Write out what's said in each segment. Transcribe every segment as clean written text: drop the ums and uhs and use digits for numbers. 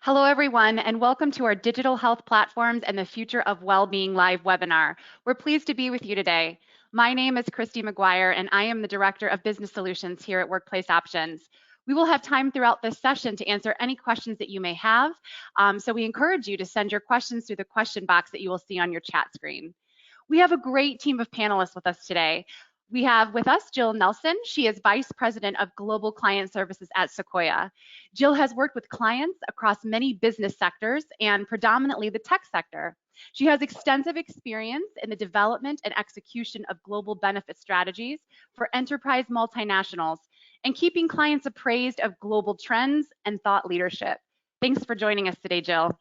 Hello, everyone, and welcome to our Digital Health Platforms and the Future of Wellbeing live webinar. We're pleased to be with you today. My name is Christy McGuire, and I am the Director of Business Solutions here at Workplace Options. We will have time throughout this session to answer any questions that you may have, so we encourage you to send your questions through the question box that you will see on your chat screen. We have a great team of panelists with us today. We have with us Jill Nelson. She is Vice President of Global Client Services at Sequoia. Jill has worked with clients across many business sectors and predominantly the tech sector. She has extensive experience in the development and execution of global benefit strategies for enterprise multinationals and keeping clients appraised of global trends and thought leadership. Thanks for joining us today, Jill.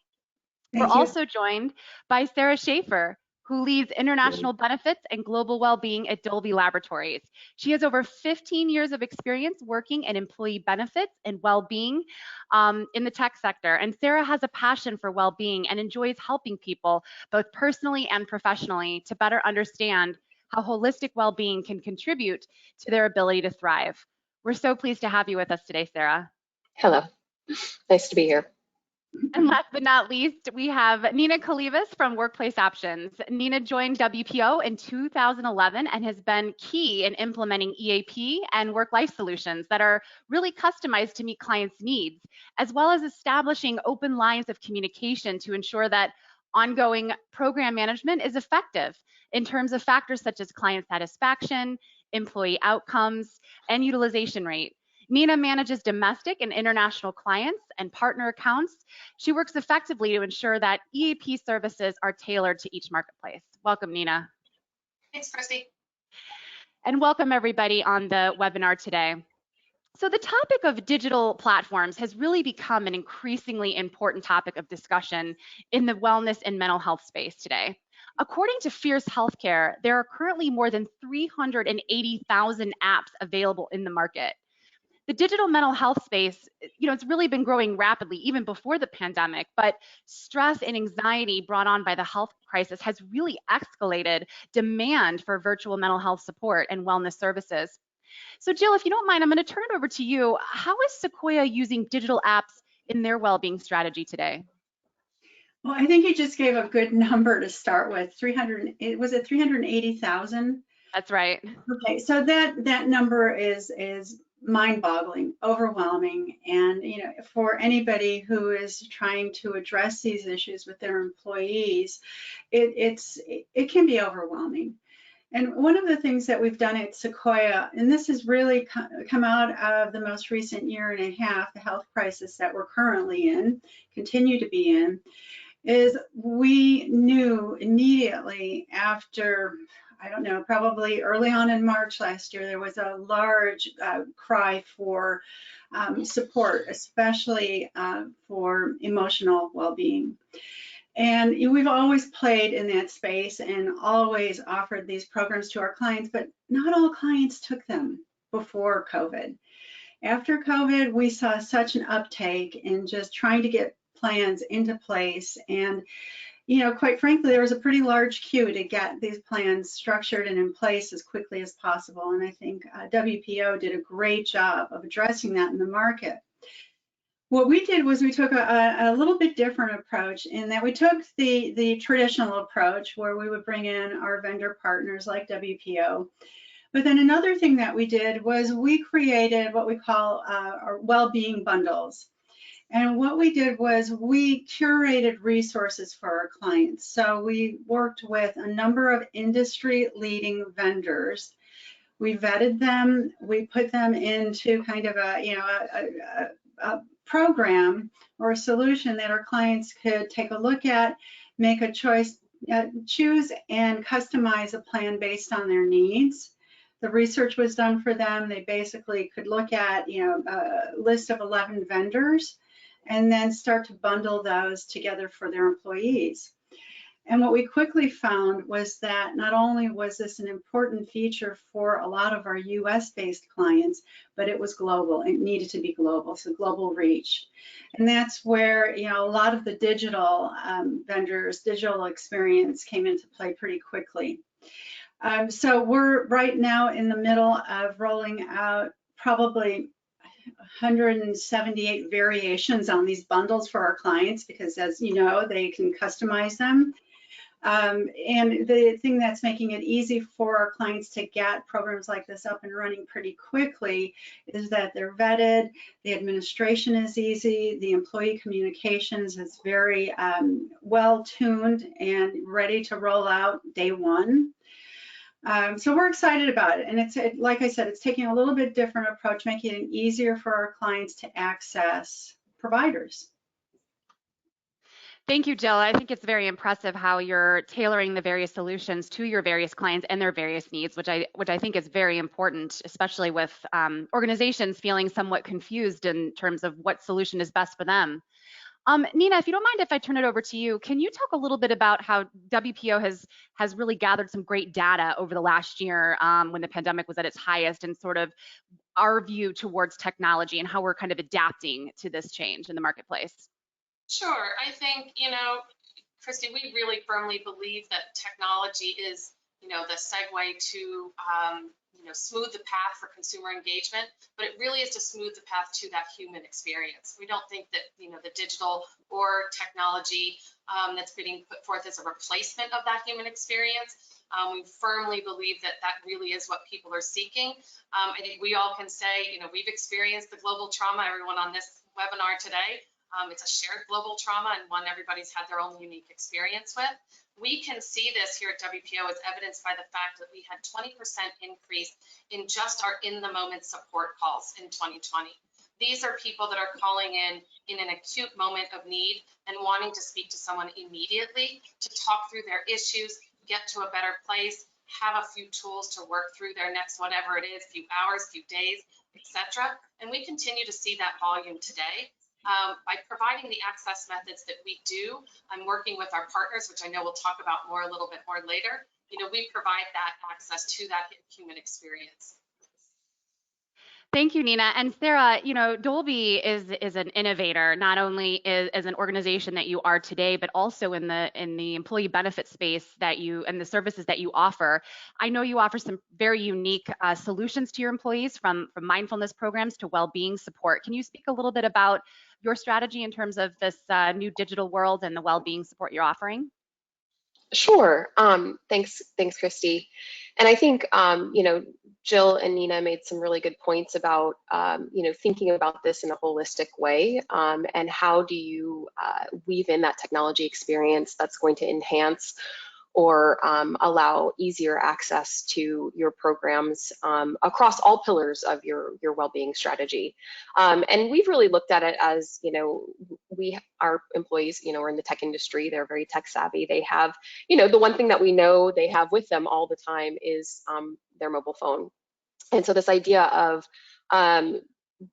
We're also joined by Sarah Schaefer, who leads international benefits and global well-being at Dolby Laboratories. She has over 15 years of experience working in employee benefits and well-being in the tech sector. And Sarah has a passion for well-being and enjoys helping people, both personally and professionally, to better understand how holistic well-being can contribute to their ability to thrive. We're so pleased to have you with us today, Sarah. Hello, nice to be here. And last but not least, we have Nina Kalivas from Workplace Options. Nina joined WPO in 2011 and has been key in implementing EAP and work-life solutions that are really customized to meet clients' needs, as well as establishing open lines of communication to ensure that ongoing program management is effective in terms of factors such as client satisfaction, employee outcomes, and utilization rate. Nina manages domestic and international clients and partner accounts. She works effectively to ensure that EAP services are tailored to each marketplace. Welcome, Nina. Thanks, Christy. And welcome everybody on the webinar today. So the topic of digital platforms has really become an increasingly important topic of discussion in the wellness and mental health space today. According to Fierce Healthcare, there are currently more than 380,000 apps available in the market. The digital mental health space, it's really been growing rapidly even before the pandemic, but stress and anxiety brought on by the health crisis has really escalated demand for virtual mental health support and wellness services. So Jill, if you don't mind, I'm going to turn it over to you. How is Sequoia using digital apps in their well-being strategy today? Well, I think you just gave a good number to start with. 380,000? That's right. Okay, so that number is mind-boggling, overwhelming, and for anybody who is trying to address these issues with their employees, it can be overwhelming. And one of the things that we've done at Sequoia, and this has really come out of the most recent year and a half, the health crisis that we're currently in, continue to be in, is we knew immediately after, I don't know, probably early on in March last year, there was a large cry for support, especially for emotional well-being. And we've always played in that space and always offered these programs to our clients, but not all clients took them before COVID. After COVID, we saw such an uptake in just trying to get plans into place, and quite frankly, there was a pretty large queue to get these plans structured and in place as quickly as possible. And I think WPO did a great job of addressing that in the market. What we did was we took a little bit different approach in that we took the traditional approach where we would bring in our vendor partners like WPO. But then another thing that we did was we created what we call our well-being bundles. And what we did was we curated resources for our clients. So we worked with a number of industry-leading vendors. We vetted them. We put them into kind of a program or a solution that our clients could take a look at, make a choice, choose and customize a plan based on their needs. The research was done for them. They basically could look at a list of 11 vendors and then start to bundle those together for their employees. And what we quickly found was that not only was this an important feature for a lot of our US-based clients, but it was global. It needed to be global, so global reach. And that's where a lot of the digital vendors, digital experience came into play pretty quickly. So we're right now in the middle of rolling out probably 178 variations on these bundles for our clients because, as you know, they can customize them. And the thing that's making it easy for our clients to get programs like this up and running pretty quickly is that they're vetted, the administration is easy, the employee communications is very well tuned and ready to roll out day one. So we're excited about it. And like I said, it's taking a little bit different approach, making it easier for our clients to access providers. Thank you, Jill. I think it's very impressive how you're tailoring the various solutions to your various clients and their various needs, which I think is very important, especially with organizations feeling somewhat confused in terms of what solution is best for them. Nina, if you don't mind if I turn it over to you, can you talk a little bit about how WPO has really gathered some great data over the last year when the pandemic was at its highest, and sort of our view towards technology and how we're kind of adapting to this change in the marketplace? Sure. I think, Christy, we really firmly believe that technology is, the segue to, smooth the path for consumer engagement, but it really is to smooth the path to that human experience. We don't think that, the digital or technology that's being put forth as a replacement of that human experience. We firmly believe that that really is what people are seeking. I think we all can say, we've experienced the global trauma, everyone on this webinar today. It's a shared global trauma and one everybody's had their own unique experience with. We can see this here at WPO as evidenced by the fact that we had 20% increase in just our in-the-moment support calls in 2020. These are people that are calling in an acute moment of need and wanting to speak to someone immediately to talk through their issues, get to a better place, have a few tools to work through their next whatever it is, few hours, few days, etc. And we continue to see that volume today. By providing the access methods that we do, I'm working with our partners, which I know we'll talk about a little bit more later. We provide that access to that human experience. Thank you, Nina. And Sarah, Dolby is an innovator, not only as an organization that you are today, but also in the employee benefit space that you and the services that you offer. I know you offer some very unique solutions to your employees, from mindfulness programs to well-being support. Can you speak a little bit about your strategy in terms of this new digital world and the well-being support you're offering? Sure. Thanks, Christy. And I think, Jill and Nina made some really good points about, thinking about this in a holistic way, and how do you weave in that technology experience that's going to enhance or allow easier access to your programs across all pillars of your well-being strategy. And we've really looked at it as, our employees, are in the tech industry, they're very tech savvy. They have, the one thing that we know they have with them all the time is their mobile phone. And so this idea of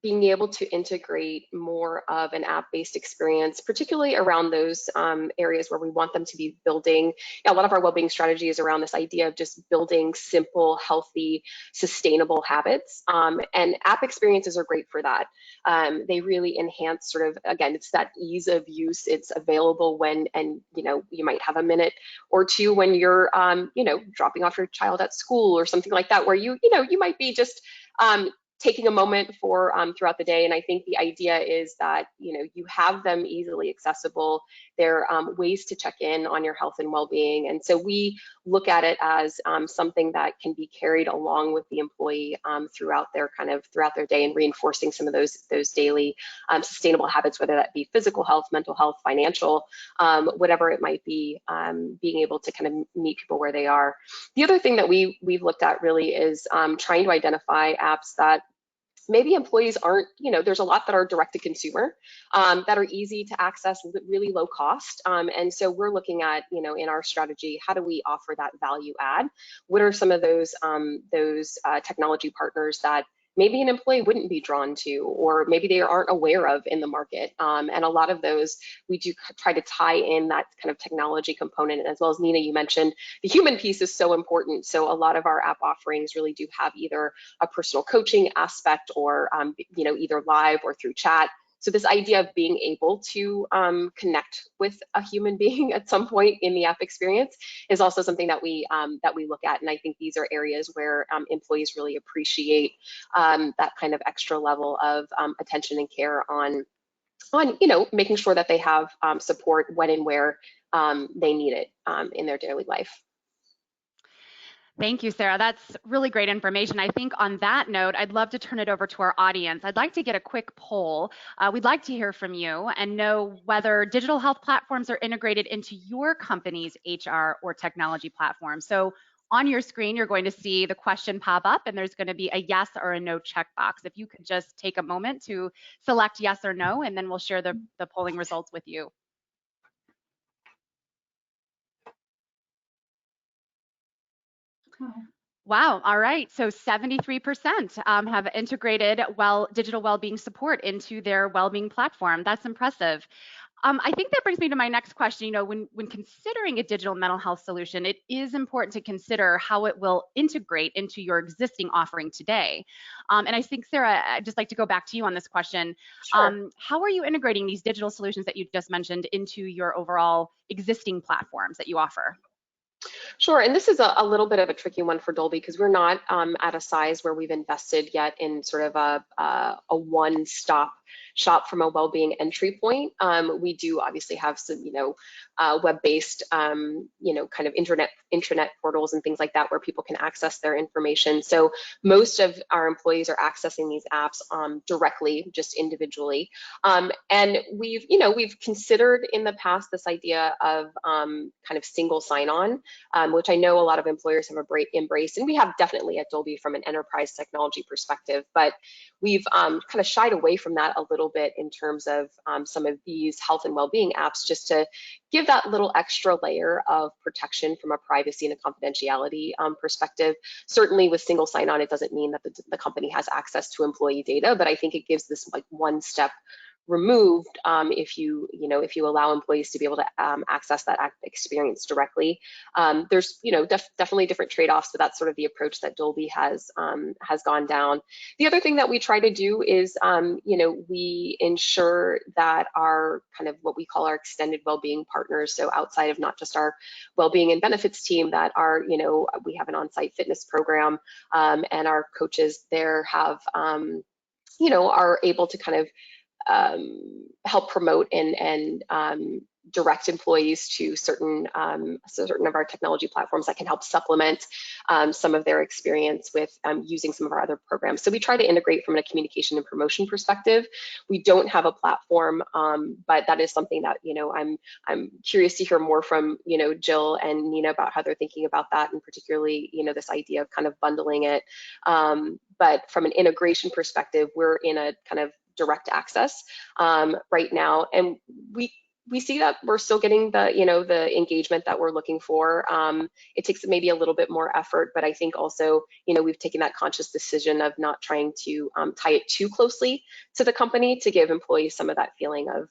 being able to integrate more of an app-based experience, particularly around those areas where we want them to be building. A lot of our well-being strategy is around this idea of just building simple, healthy, sustainable habits. And app experiences are great for that. They really enhance sort of, again, it's that ease of use. It's available when, and you might have a minute or two when you're, dropping off your child at school or something like that, where you might be just taking a moment for throughout the day. And I think the idea is that, you have them easily accessible. They're ways to check in on your health and well-being. And so we look at it as something that can be carried along with the employee throughout their day, and reinforcing some of those daily sustainable habits, whether that be physical health, mental health, financial, whatever it might be, being able to kind of meet people where they are. The other thing that we've looked at really is trying to identify apps that maybe employees aren't, there's a lot that are direct to consumer, that are easy to access, really low cost. And so we're looking at, in our strategy, how do we offer that value add? What are some of those technology partners that maybe an employee wouldn't be drawn to, or maybe they aren't aware of in the market? And a lot of those, we do try to tie in that kind of technology component. As well as Nina, you mentioned, the human piece is so important. So a lot of our app offerings really do have either a personal coaching aspect or, either live or through chat, So this idea of being able to connect with a human being at some point in the app experience is also something that we look at. And I think these are areas where employees really appreciate that kind of extra level of attention and care on making sure that they have support when and where they need it in their daily life. Thank you, Sarah. That's really great information. I think on that note, I'd love to turn it over to our audience. I'd like to get a quick poll. We'd like to hear from you and know whether digital health platforms are integrated into your company's HR or technology platform. So on your screen, you're going to see the question pop up, and there's going to be a yes or a no checkbox. If you could just take a moment to select yes or no, and then we'll share the polling results with you. Wow. All right. So 73% have integrated digital well-being support into their well-being platform. That's impressive. I think that brings me to my next question. You know, when considering a digital mental health solution, it is important to consider how it will integrate into your existing offering today. And I think, Sarah, I'd just like to go back to you on this question. Sure. How are you integrating these digital solutions that you just mentioned into your overall existing platforms that you offer? Sure, and this is a little bit of a tricky one for Dolby because we're not at a size where we've invested yet in sort of a one-stop shop from a well-being entry point. We do obviously have some, web-based, kind of intranet portals and things like that where people can access their information. So most of our employees are accessing these apps directly, just individually. And we've considered in the past this idea of kind of single sign-on, which I know a lot of employers have embraced, and we have definitely at Dolby from an enterprise technology perspective, but we've kind of shied away from that a little bit in terms of some of these health and well-being apps, just to give that little extra layer of protection from a privacy and a confidentiality perspective. Certainly with single sign-on, it doesn't mean that the company has access to employee data, but I think it gives this like one step removed if you allow employees to be able to access that experience directly. There's definitely different trade-offs, but that's sort of the approach that Dolby has gone down. The other thing that we try to do is we ensure that our kind of what we call our extended well-being partners, so outside of not just our well-being and benefits team, that are we have an on-site fitness program, and our coaches there have are able to kind of help promote and direct employees to certain of our technology platforms that can help supplement some of their experience with using some of our other programs. So we try to integrate from a communication and promotion perspective. We don't have a platform, but that is something that I'm curious to hear more from Jill and Nina about how they're thinking about that, and particularly this idea of kind of bundling it. But from an integration perspective, we're in a kind of direct access right now, and we see that we're still getting the engagement that we're looking for. It takes maybe a little bit more effort, but I think also we've taken that conscious decision of not trying to tie it too closely to the company, to give employees some of that feeling of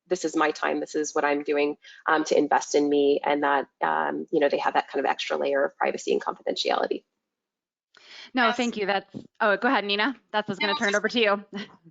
this is my time, this is what I'm doing to invest in me, and that they have that kind of extra layer of privacy and confidentiality. No, Yes. thank you. Oh, go ahead, Nina. That's what's going to turn it over to you.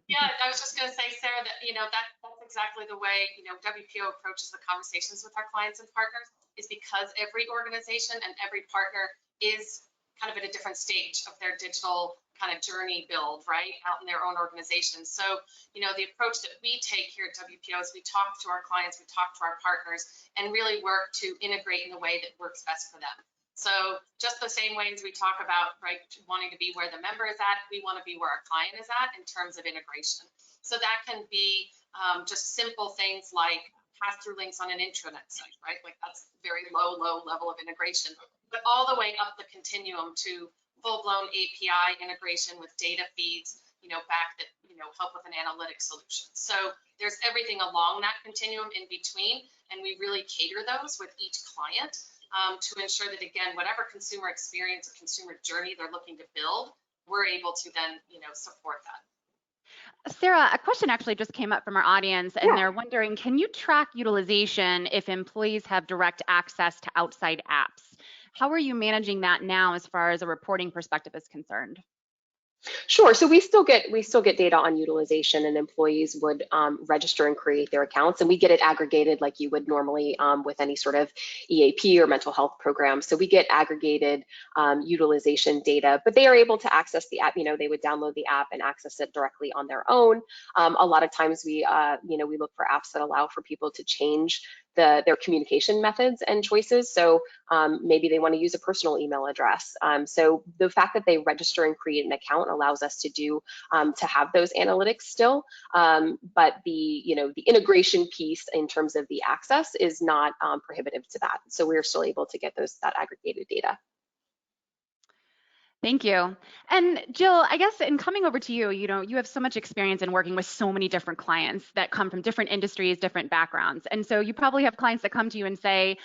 Yeah, I was just going to say, Sarah, that that's exactly the way WPO approaches the conversations with our clients and partners, is because every organization and every partner is kind of at a different stage of their digital kind of journey build, right, out in their own organizations. So the approach that we take here at WPO is we talk to our clients, we talk to our partners, and really work to integrate in the way that works best for them. So just the same way as we talk about, right, wanting to be where the member is at, we want to be where our client is at in terms of integration. So that can be just simple things like pass-through links on an intranet site, right? Like that's very low level of integration, but all the way up the continuum to full-blown API integration with data feeds, back that, help with an analytic solution. So there's everything along that continuum in between, and we really cater those with each client. To ensure that, again, whatever consumer experience or consumer journey they're looking to build, we're able to then, support that. Sarah, a question actually just came up from our audience, and Yeah. they're wondering, can you track utilization if employees have direct access to outside apps? How are you managing that now as far as a reporting perspective is concerned? Sure. So we still get data on utilization, and employees would register and create their accounts, and we get it aggregated like you would normally with any sort of EAP or mental health program. So we get aggregated utilization data, but they are able to access the app. They would download the app and access it directly on their own. A lot of times we look for apps that allow for people to change their communication methods and choices. So maybe they want to use a personal email address. So the fact that they register and create an account allows us to have those analytics still. But the integration piece in terms of the access is not prohibitive to that. So we're still able to get that aggregated data. Thank you. And Jill, I guess in coming over to you, you have so much experience in working with so many different clients that come from different industries, different backgrounds. And so you probably have clients that come to you and say,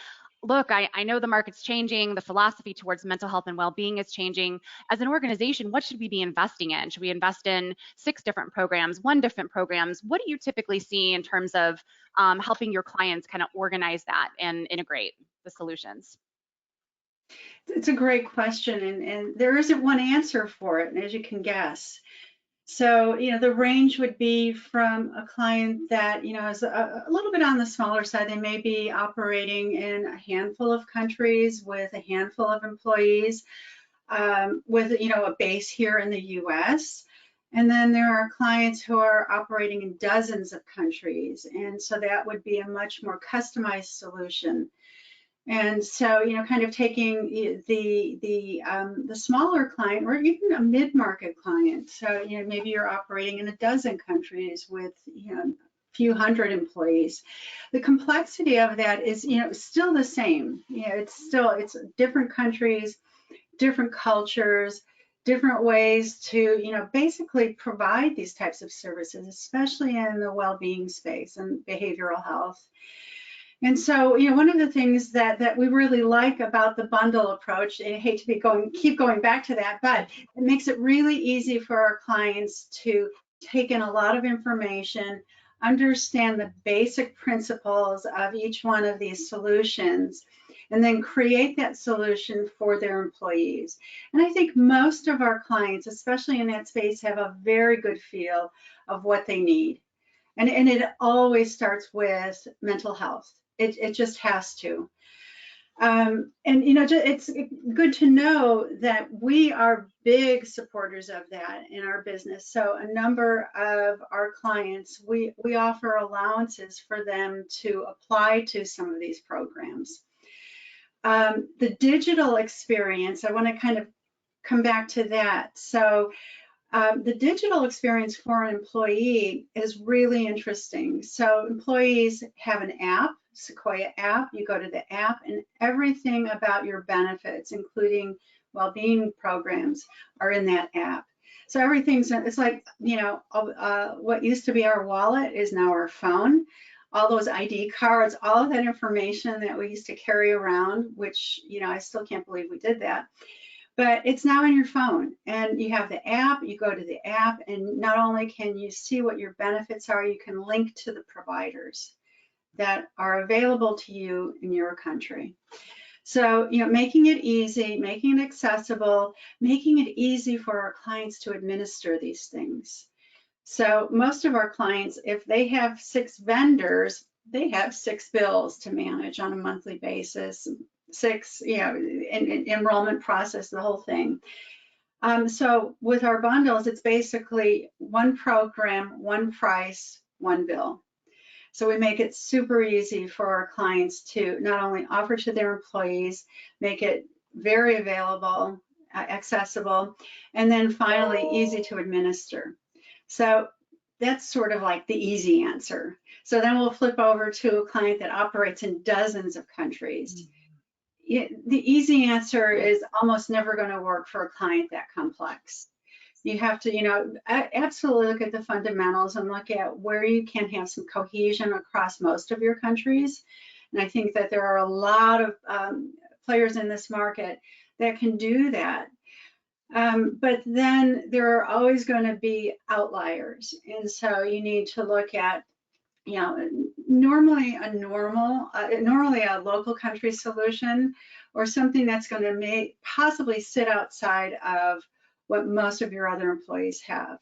look, I know the market's changing, the philosophy towards mental health and well-being is changing. As an organization, what should we be investing in? Should we invest in 6 different programs, 1 different programs? What do you typically see in terms of helping your clients kind of organize that and integrate the solutions? It's a great question, and there isn't one answer for it, as you can guess. So, the range would be from a client that, is a little bit on the smaller side. They may be operating in a handful of countries with a handful of employees, with, a base here in the US. And then there are clients who are operating in dozens of countries. And so that would be a much more customized solution. And so, kind of taking the smaller client or even a mid-market client. So, maybe you're operating in a dozen countries with, a few hundred employees. The complexity of that is, still the same. It's different countries, different cultures, different ways to, basically provide these types of services, especially in the well-being space and behavioral health. And so, one of the things that we really like about the bundle approach, and I hate to keep going back to that, but it makes it really easy for our clients to take in a lot of information, understand the basic principles of each one of these solutions, and then create that solution for their employees. And I think most of our clients, especially in that space, have a very good feel of what they need. And it always starts with mental health. It just has to. And it's good to know that we are big supporters of that in our business. So a number of our clients, we offer allowances for them to apply to some of these programs. The digital experience, I want to kind of come back to that. So the digital experience for an employee is really interesting. So employees have an app, Sequoia app. You go to the app and everything about your benefits, including well-being programs, are in that app. So it's like, what used to be our wallet is now our phone. All those ID cards, all of that information that we used to carry around, which, I still can't believe we did that. But it's now in your phone, and you have the app, you go to the app, and not only can you see what your benefits are, you can link to the providers that are available to you in your country. So, making it easy, making it accessible, making it easy for our clients to administer these things. So most of our clients, if they have 6 vendors, they have 6 bills to manage on a monthly basis, 6, enrollment process, the whole thing. So with our bundles, it's basically 1 program, 1 price, 1 bill. So we make it super easy for our clients to not only offer to their employees, make it very available, accessible, and then finally easy to administer. So that's sort of like the easy answer. So then we'll flip over to a client that operates in dozens of countries. The easy answer is almost never going to work for a client that complex. You have to, absolutely look at the fundamentals and look at where you can have some cohesion across most of your countries. And I think that there are a lot of players in this market that can do that. But then there are always going to be outliers. And so you need to look at, normally a local country solution, or something that's going to possibly sit outside of what most of your other employees have.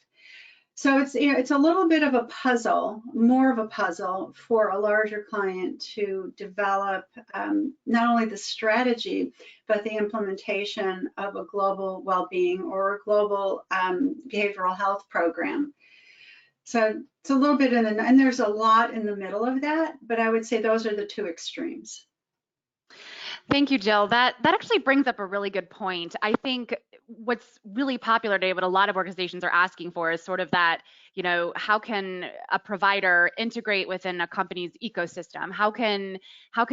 So it's, it's a little bit of a puzzle, more of a puzzle for a larger client to develop not only the strategy, but the implementation of a global well-being or a global behavioral health program. So it's a little bit and there's a lot in the middle of that, but I would say those are the two extremes. Thank you, Jill. That actually brings up a really good point. I think what's really popular today, what a lot of organizations are asking for is sort of that, how can a provider integrate within a company's ecosystem? How can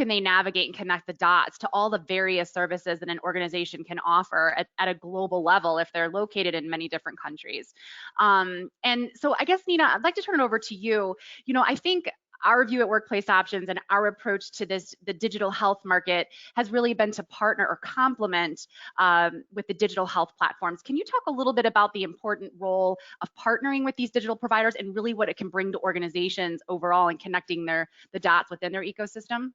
they navigate and connect the dots to all the various services that an organization can offer at a global level if they're located in many different countries? And so I guess, Nina, I'd like to turn it over to you. I think our view at Workplace Options and our approach to the digital health market has really been to partner or complement with the digital health platforms. Can you talk a little bit about the important role of partnering with these digital providers and really what it can bring to organizations overall and connecting the dots within their ecosystem?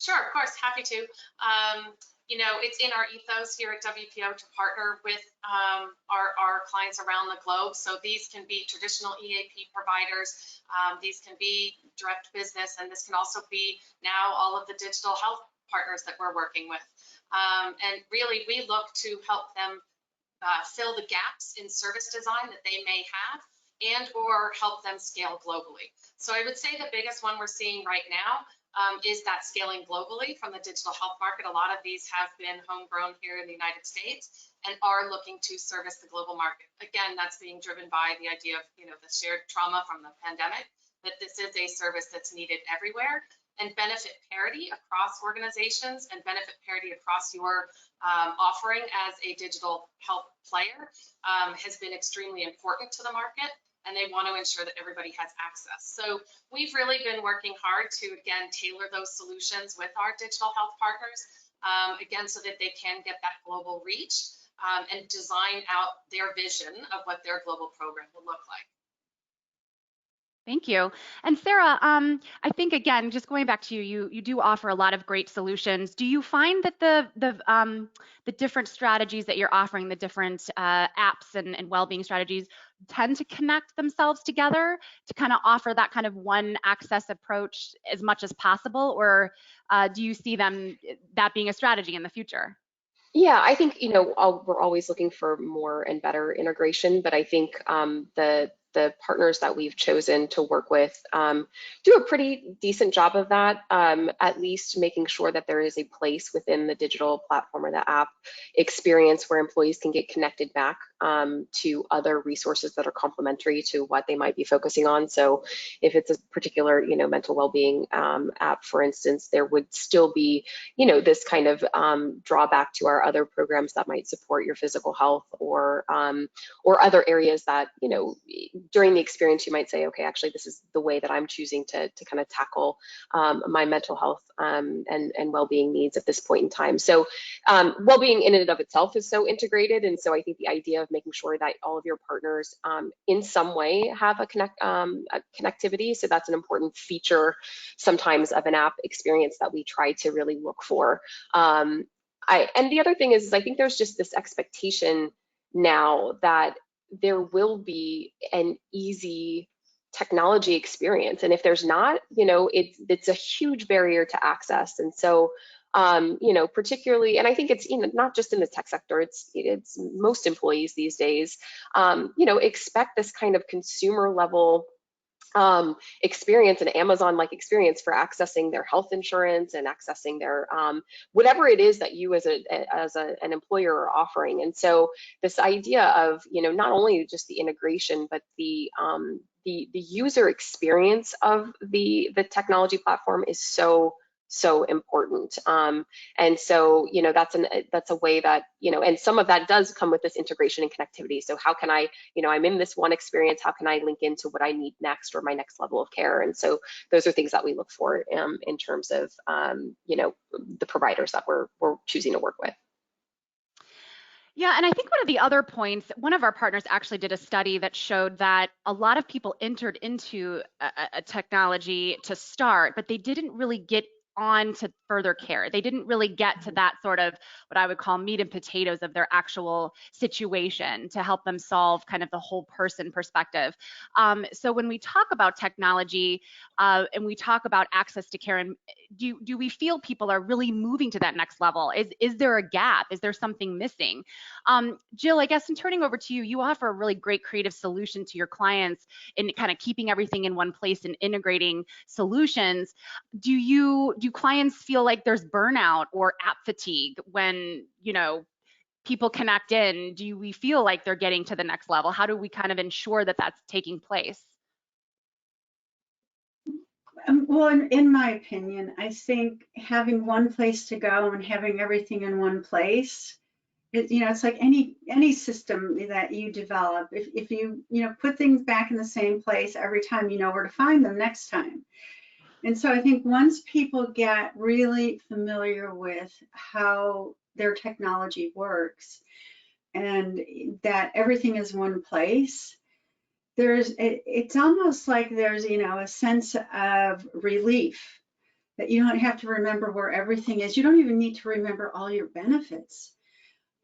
Sure, of course, happy to. It's in our ethos here at WPO to partner with our clients around the globe. So these can be traditional EAP providers, these can be direct business, and this can also be now all of the digital health partners that we're working with. And really, we look to help them fill the gaps in service design that they may have and or help them scale globally. So I would say the biggest one we're seeing right now is that scaling globally from the digital health market. A lot of these have been homegrown here in the United States and are looking to service the global market. Again, that's being driven by the idea of the shared trauma from the pandemic, that this is a service that's needed everywhere, and benefit parity across organizations and benefit parity across your offering as a digital health player has been extremely important to the market, and they want to ensure that everybody has access. So we've really been working hard to, again, tailor those solutions with our digital health partners, again, so that they can get that global reach and design out their vision of what their global program will look like. Thank you. And Sarah, I think again, just going back to you do offer a lot of great solutions. Do you find that the different strategies that you're offering, the different apps and well-being strategies, tend to connect themselves together to kind of offer that kind of one access approach as much as possible, or do you see that being a strategy in the future? Yeah, I think, we're always looking for more and better integration, but I think the partners that we've chosen to work with do a pretty decent job of that, at least making sure that there is a place within the digital platform or the app experience where employees can get connected back to other resources that are complementary to what they might be focusing on. So if it's a particular, mental well-being app, for instance, there would still be, this kind of drawback to our other programs that might support your physical health or other areas that, during the experience you might say, okay, actually this is the way that I'm choosing to kind of tackle my mental health and well-being needs at this point in time. So well-being in and of itself is so integrated, and so I think the idea of making sure that all of your partners in some way have a connectivity, so that's an important feature sometimes of an app experience that we try to really look for. And the other thing is I think there's just this expectation now that there will be an easy technology experience, and if there's not, it's a huge barrier to access. And so particularly, and I think it's not just in the tech sector, it's most employees these days, expect this kind of consumer level experience, an Amazon-like experience for accessing their health insurance and accessing their whatever it is that you as an employer are offering. And so this idea of not only just the integration, but the user experience of the technology platform is so important. And so, that's a way that, and some of that does come with this integration and connectivity. So how can I, I'm in this one experience, how can I link into what I need next or my next level of care? And so those are things that we look for in terms of, the providers that we're choosing to work with. Yeah, and I think one of the other points, one of our partners actually did a study that showed that a lot of people entered into a technology to start, but they didn't really get on to further care. They didn't really get to that sort of what I would call meat and potatoes of their actual situation to help them solve kind of the whole person perspective. So when we talk about technology and we talk about access to care, and do we feel people are really moving to that next level? Is there a gap? Is there something missing? Jill, I guess in turning over to you, you offer a really great creative solution to your clients in kind of keeping everything in one place and integrating solutions. Do clients feel like there's burnout or app fatigue when, people connect in? Do we feel like they're getting to the next level? How do we kind of ensure that that's taking place? Well, in my opinion, I think having one place to go and having everything in one place, it's like any system that you develop. If you put things back in the same place every time, you know where to find them next time. And so I think once people get really familiar with how their technology works and that everything is one place, it's almost like there's a sense of relief that you don't have to remember where everything is. You don't even need to remember all your benefits.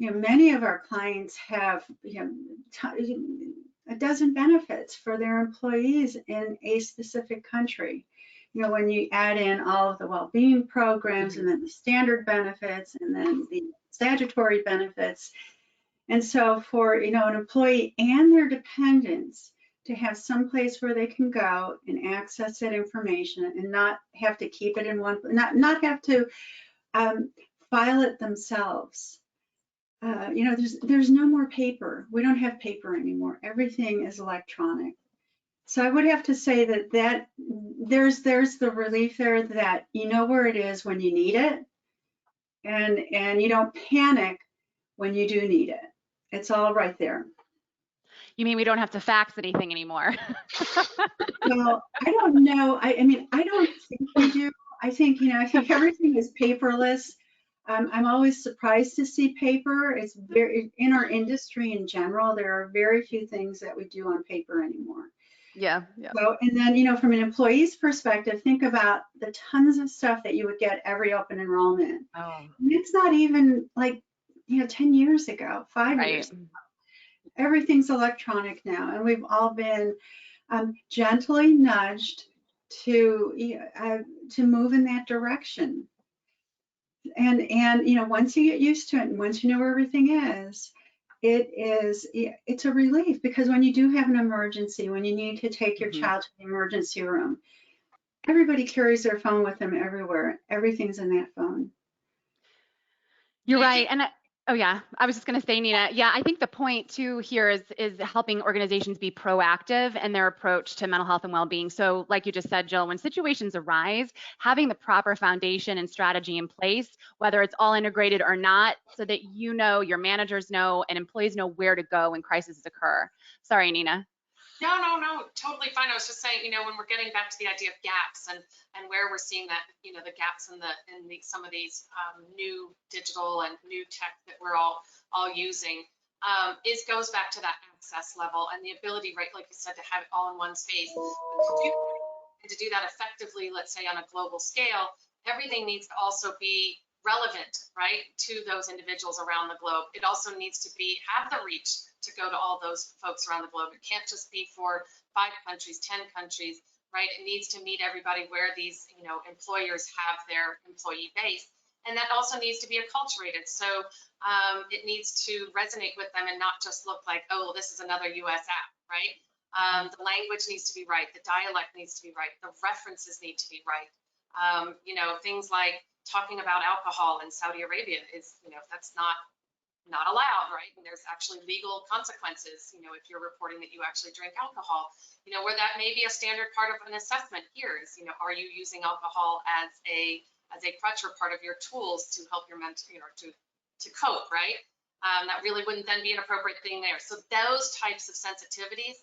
Many of our clients have a dozen benefits for their employees in a specific country. When you add in all of the well-being programs and then the standard benefits and then the statutory benefits. And so for an employee and their dependents to have some place where they can go and access that information and not have to keep it in one, not have to file it themselves. There's no more paper. We don't have paper anymore. Everything is electronic. So I would have to say that there's the relief there that you know where it is when you need it, and you don't panic when you do need it. It's all right there. You mean we don't have to fax anything anymore? Well, I don't know. I mean, I don't think we do. I think everything is paperless. I'm always surprised to see paper. It's very, in our industry in general, there are very few things that we do on paper anymore. Yeah. So, and then, from an employee's perspective, think about the tons of stuff that you would get every open enrollment. Oh, And it's not even like, 10 years ago, 5 years ago. Everything's electronic now, and we've all been gently nudged to move in that direction. And once you get used to it, and once you know where everything is, it's a relief, because when you do have an emergency, when you need to take your child to the emergency room, everybody carries their phone with them everywhere. Everything's in that phone. You're right. And oh yeah, I was just going to say, Nina, yeah, I think the point too here is helping organizations be proactive in their approach to mental health and well-being. So like you just said, Jill, when situations arise, having the proper foundation and strategy in place, whether it's all integrated or not, so that your managers know, and employees know where to go when crises occur. Sorry, Nina. No, totally fine. I was just saying, when we're getting back to the idea of gaps and where we're seeing that, the gaps in some of these new digital and new tech that we're all using, goes back to that access level and the ability, right, like you said, to have it all in one space. And to do that effectively, let's say on a global scale, everything needs to also be relevant, right, to those individuals around the globe. It also needs to have the reach to go to all those folks around the globe. It can't just be for 5 countries, 10 countries, right? It needs to meet everybody where these, employers have their employee base. And that also needs to be acculturated. So it needs to resonate with them and not just look like, oh, well, this is another US app, right? The language needs to be right. The dialect needs to be right. The references need to be right. Things like talking about alcohol in Saudi Arabia is, that's not allowed, right? And there's actually legal consequences, if you're reporting that you actually drink alcohol, where that may be a standard part of an assessment here is, are you using alcohol as a crutch or part of your tools to help your mental, to cope, right? That really wouldn't then be an appropriate thing there. So those types of sensitivities,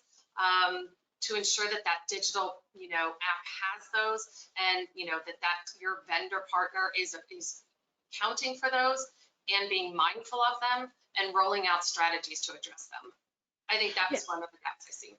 to ensure that digital, app has those, and that your vendor partner is counting for those and being mindful of them and rolling out strategies to address them. I think that's one of the gaps I see.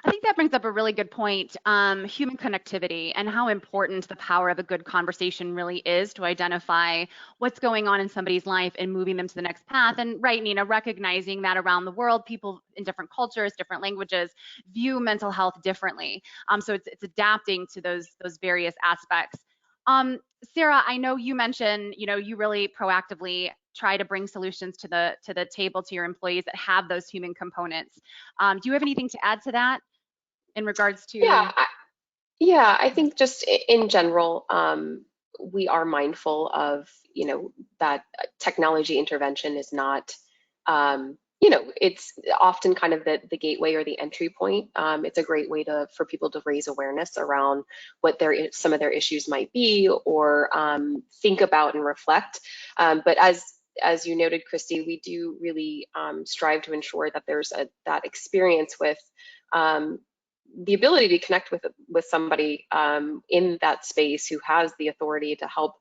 I think that brings up a really good point. Human connectivity and how important the power of a good conversation really is to identify what's going on in somebody's life and moving them to the next path. And right, Nina, recognizing that around the world, people in different cultures, different languages view mental health differently. So it's adapting to those various aspects. Sarah, I know you mentioned, you really proactively try to bring solutions to the table to your employees that have those human components. Do you have anything to add to that in regards Yeah, to? yeah, I think just in general, we are mindful of, that technology intervention is not, it's often kind of the gateway or the entry point. It's a great way for people to raise awareness around what some of their issues might be, or think about and reflect. But as you noted, Christy, we do really strive to ensure that there's that experience with um, the ability to connect with somebody in that space who has the authority to help,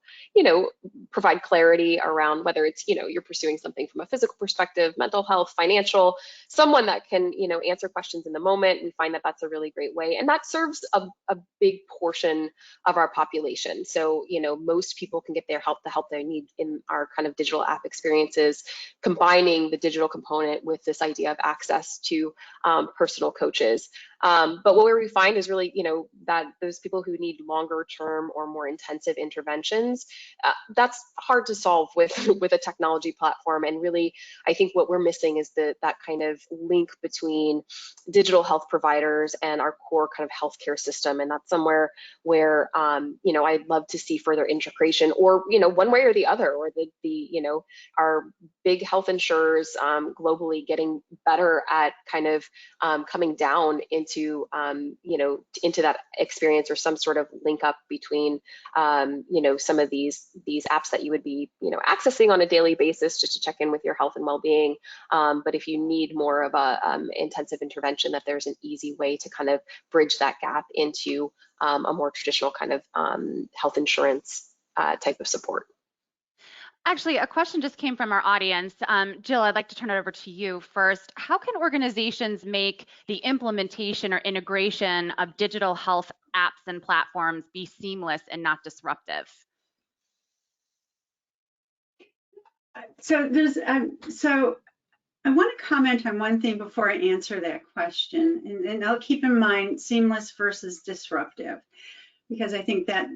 provide clarity around whether it's, you're pursuing something from a physical perspective, mental health, financial, someone that can, answer questions in the moment. We find that that's a really great way, and that serves a big portion of our population. So, most people can get the help they need in our kind of digital app experiences, combining the digital component with this idea of access to personal coaches. But what we find is really, that those people who need longer term or more intensive interventions, that's hard to solve with with a technology platform. And really, I think what we're missing is that kind of link between digital health providers and our core kind of healthcare system. And that's somewhere where, I'd love to see further integration, or, one way or the other, or our big health insurers globally getting better at kind of coming down into that experience, or some sort of link up between some of these apps that you would be accessing on a daily basis just to check in with your health and well-being. But if you need more of a intensive intervention, that there's an easy way to kind of bridge that gap into a more traditional kind of health insurance type of support. Actually, a question just came from our audience. Jill, I'd like to turn it over to you first. How can organizations make the implementation or integration of digital health apps and platforms be seamless and not disruptive? So I want to comment on one thing before I answer that question, and I'll keep in mind seamless versus disruptive, because I think that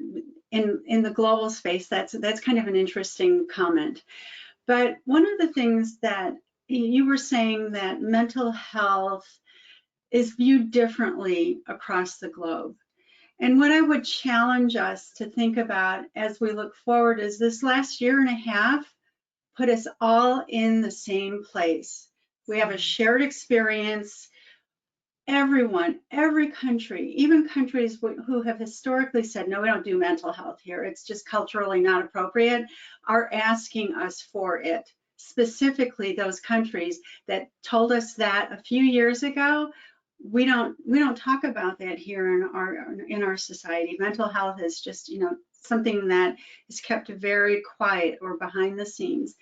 in the global space, that's kind of an interesting comment. But one of the things that you were saying, that mental health is viewed differently across the globe. And what I would challenge us to think about as we look forward is this last year and a half put us all in the same place. We have a shared experience. Everyone, every country, even countries who have historically said, no, we don't do mental health here, it's just culturally not appropriate, are asking us for it. Specifically, those countries that told us that a few years ago, we don't talk about that here in our society. Mental health is just, something that is kept very quiet or behind the scenes.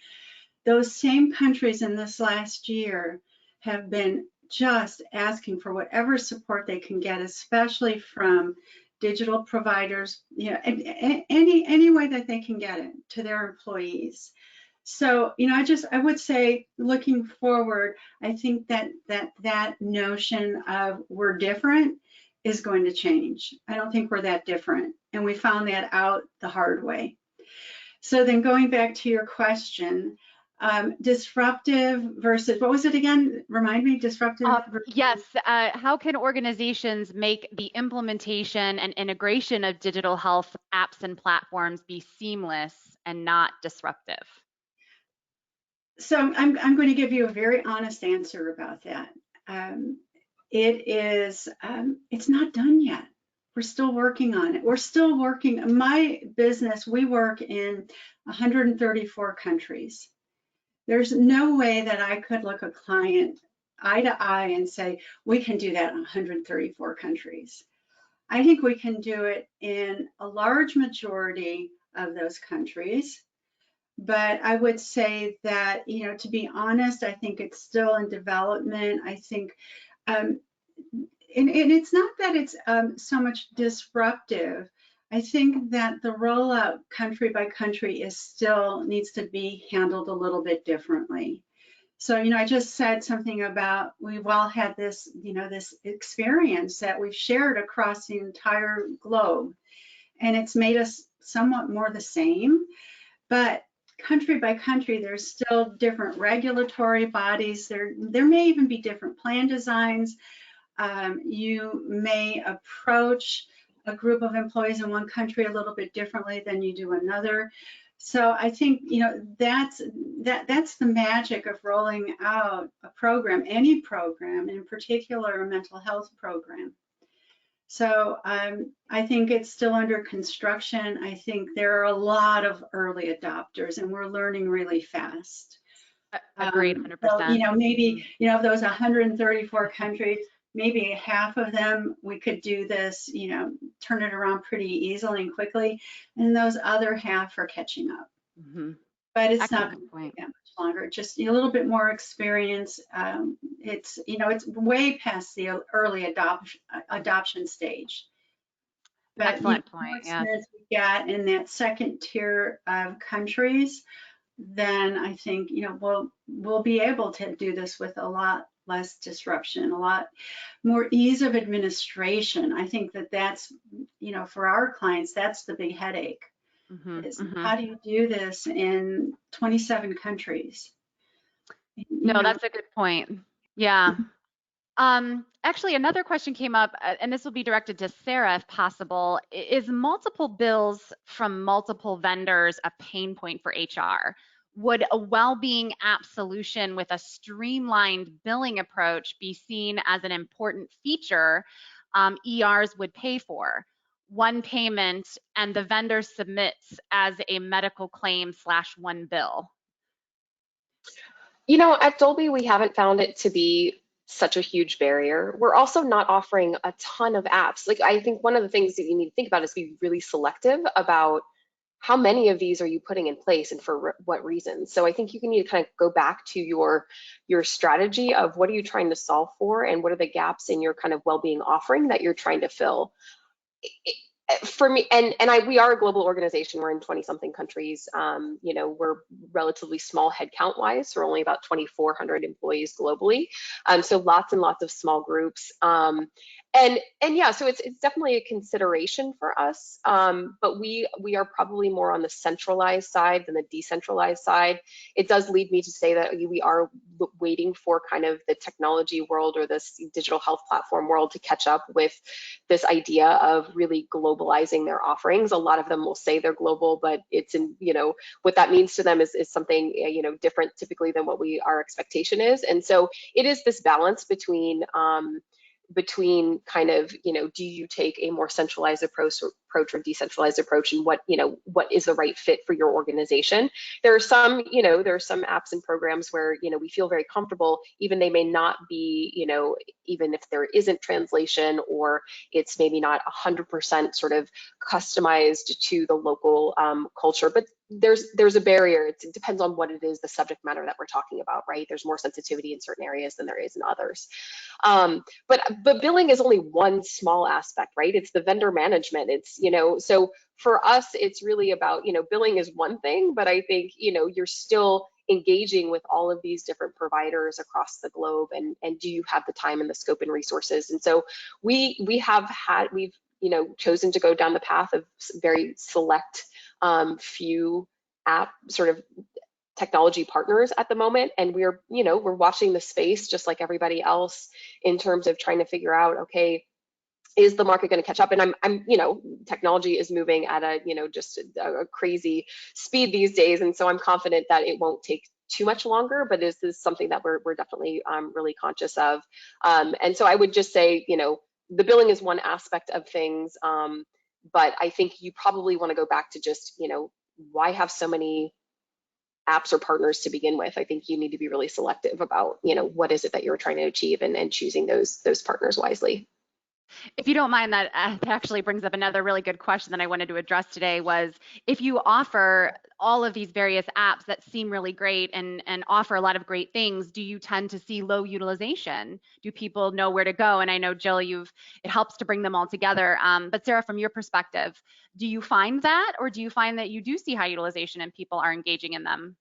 Those same countries in this last year have been just asking for whatever support they can get, especially from digital providers, any way that they can get it to their employees. So, I would say, looking forward, I think that notion of we're different is going to change. I don't think we're that different, and we found that out the hard way. So then, going back to your question, disruptive versus, what was it again? Remind me, disruptive. Yes. How can organizations make the implementation and integration of digital health apps and platforms be seamless and not disruptive? So I'm going to give you a very honest answer about that. It's not done yet. We're still working on it. We're still working. My business, we work in 134 countries. There's no way that I could look a client eye to eye and say, we can do that in 134 countries. I think we can do it in a large majority of those countries. But I would say that, to be honest, I think it's still in development. I think and it's not that it's so much disruptive. I think that the rollout country by country is still needs to be handled a little bit differently. So, I just said something about we've all had this, this experience that we've shared across the entire globe, and it's made us somewhat more the same. But country by country, there's still different regulatory bodies. There may even be different plan designs. You may approach a group of employees in one country a little bit differently than you do another. So I think that's the magic of rolling out a program, any program, in particular a mental health program. So I think it's still under construction. I think there are a lot of early adopters, and we're learning really fast. Agreed, So 100%. maybe of those 134 countries, maybe half of them we could do this, turn it around pretty easily and quickly, and those other half are catching up. Mm-hmm. But it's not Excellent going to point. take that much longer. Just a little bit more experience. It's way past the early adoption stage. But Excellent the more point. Yes. experience we get in that second tier of countries, then I think we'll be able to do this with a lot less disruption, a lot more ease of administration. I think that's for our clients, that's the big headache. Mm-hmm. Is Mm-hmm. how do you do this in 27 countries? No, that's a good point. Yeah. Actually, another question came up, and this will be directed to Sarah if possible. Is multiple bills from multiple vendors a pain point for HR? Would a well-being app solution with a streamlined billing approach be seen as an important feature ERs would pay for? One payment and the vendor submits as a medical claim / one bill. At Dolby, we haven't found it to be such a huge barrier. We're also not offering a ton of apps. Like, I think one of the things that you need to think about is be really selective about how many of these are you putting in place and for what reasons. So I think you need to kind of go back to your strategy of what are you trying to solve for and what are the gaps in your kind of well-being offering that you're trying to fill. For me, we are a global organization. We're in 20 something countries. We're relatively small headcount wise. We're only about 2,400 employees globally. So lots and lots of small groups. And yeah, so it's definitely a consideration for us. But we are probably more on the centralized side than the decentralized side. It does lead me to say that we are waiting for kind of the technology world or this digital health platform world to catch up with this idea of really globalizing their offerings. A lot of them will say they're global, but it's what that means to them is something different typically than what our expectation is. And so it is this balance between kind of, do you take a more centralized approach or decentralized approach, and what is the right fit for your organization? There are some apps and programs where, we feel very comfortable, even they may not be, even if there isn't translation or it's maybe not 100% sort of customized to the local culture, but there's a barrier. It depends on what it is, the subject matter that we're talking about, right? There's more sensitivity in certain areas than there is in others. But billing is only one small aspect, right? It's the vendor management. It's, so for us, it's really about, billing is one thing, but I think, you're still engaging with all of these different providers across the globe, and do you have the time and the scope and resources? And so we've chosen to go down the path of very select few app sort of technology partners at the moment, and we're watching the space just like everybody else in terms of trying to figure out, okay, is the market going to catch up? And I'm technology is moving at a just a crazy speed these days, and so I'm confident that it won't take too much longer, but this is something that we're definitely really conscious of. And so I would just say, the billing is one aspect of things, but I think you probably want to go back to just, why have so many apps or partners to begin with? I think you need to be really selective about, what is it that you're trying to achieve, and choosing those partners wisely. If you don't mind, that actually brings up another really good question that I wanted to address today was if you offer all of these various apps that seem really great and offer a lot of great things, do you tend to see low utilization? Do people know where to go? And I know, Jill, it helps to bring them all together. But Sarah, from your perspective, do you find that, or do you find that you do see high utilization and people are engaging in them?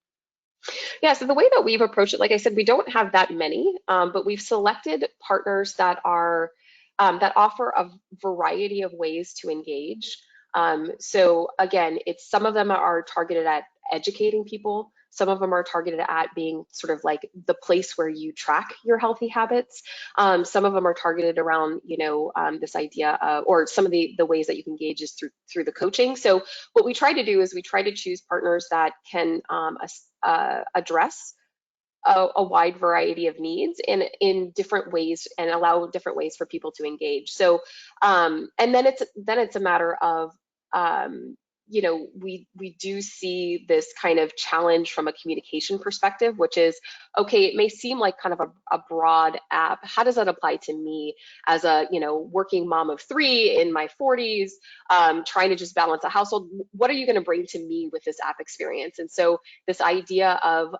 Yeah, so the way that we've approached it, like I said, we don't have that many, but we've selected partners that offer a variety of ways to engage. So again, it's some of them are targeted at educating people. Some of them are targeted at being sort of like the place where you track your healthy habits. Some of them are targeted around, this idea of, or some of the ways that you can engage is through the coaching. So what we try to do is we try to choose partners that can address a wide variety of needs in different ways and allow different ways for people to engage. So, and then it's a matter of, we do see this kind of challenge from a communication perspective, which is, okay, it may seem like kind of a broad app. How does that apply to me as a, working mom of three in my 40s, trying to just balance a household? What are you going to bring to me with this app experience? And so this idea of,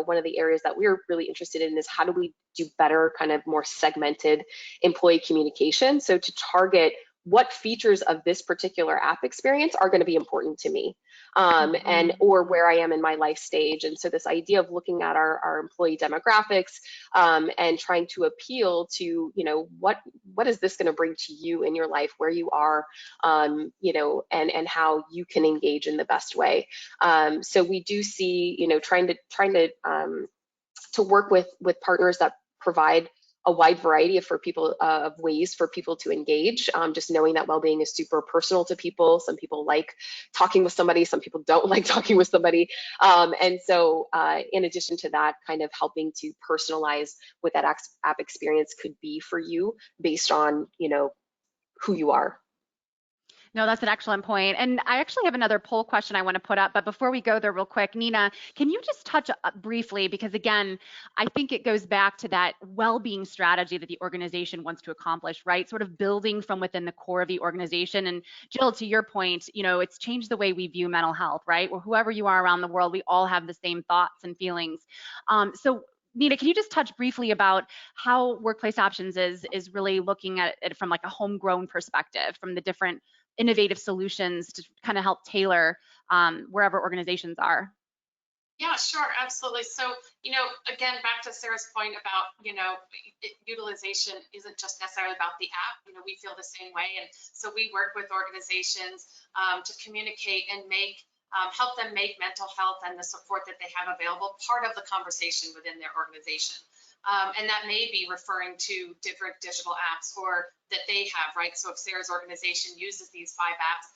one of the areas that we're really interested in is how do we do better, kind of more segmented employee communication? So to target what features of this particular app experience are going to be important to me, and or where I am in my life stage. And so this idea of looking at our employee demographics, and trying to appeal to, what is this going to bring to you in your life, where you are, and how you can engage in the best way. So we do see, trying to work with partners that provide a wide variety of ways for people to engage. Just knowing that well-being is super personal to people. Some people like talking with somebody, some people don't like talking with somebody. And so in addition to that, kind of helping to personalize what that app experience could be for you based on, who you are. No, that's an excellent point. And I actually have another poll question I want to put up. But before we go there real quick, Nina, can you just touch briefly, because again, I think it goes back to that well-being strategy that the organization wants to accomplish, right? Sort of building from within the core of the organization. And Jill, to your point, it's changed the way we view mental health, right? Or whoever you are around the world, we all have the same thoughts and feelings. So Nina, can you just touch briefly about how Workplace Options is really looking at it from like a homegrown perspective, from the different innovative solutions to kind of help tailor wherever organizations are? Yeah, sure, absolutely. So, again, back to Sarah's point about, utilization isn't just necessarily about the app. We feel the same way. And so we work with organizations to communicate and help them make mental health and the support that they have available part of the conversation within their organization. And that may be referring to different digital apps or that they have, right? So if Sarah's organization uses these 5 apps,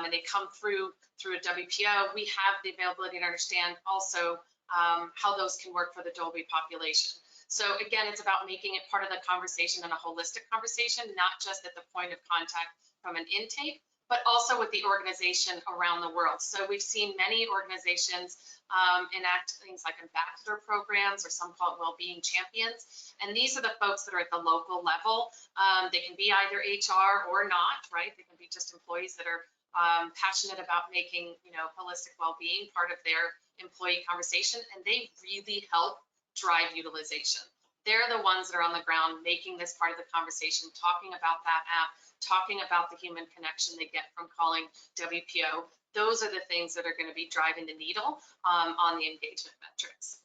and they come through a WPO, we have the availability to understand also how those can work for the Dolby population. So again, it's about making it part of the conversation and a holistic conversation, not just at the point of contact from an intake, but also with the organization around the world. So we've seen many organizations enact things like ambassador programs, or some call it well-being champions. And these are the folks that are at the local level. They can be either HR or not, right? They can be just employees that are passionate about making, holistic well-being part of their employee conversation, and they really help drive utilization. They're the ones that are on the ground making this part of the conversation, talking about that app, talking about the human connection they get from calling WPO. Those are the things that are going to be driving the needle on the engagement metrics.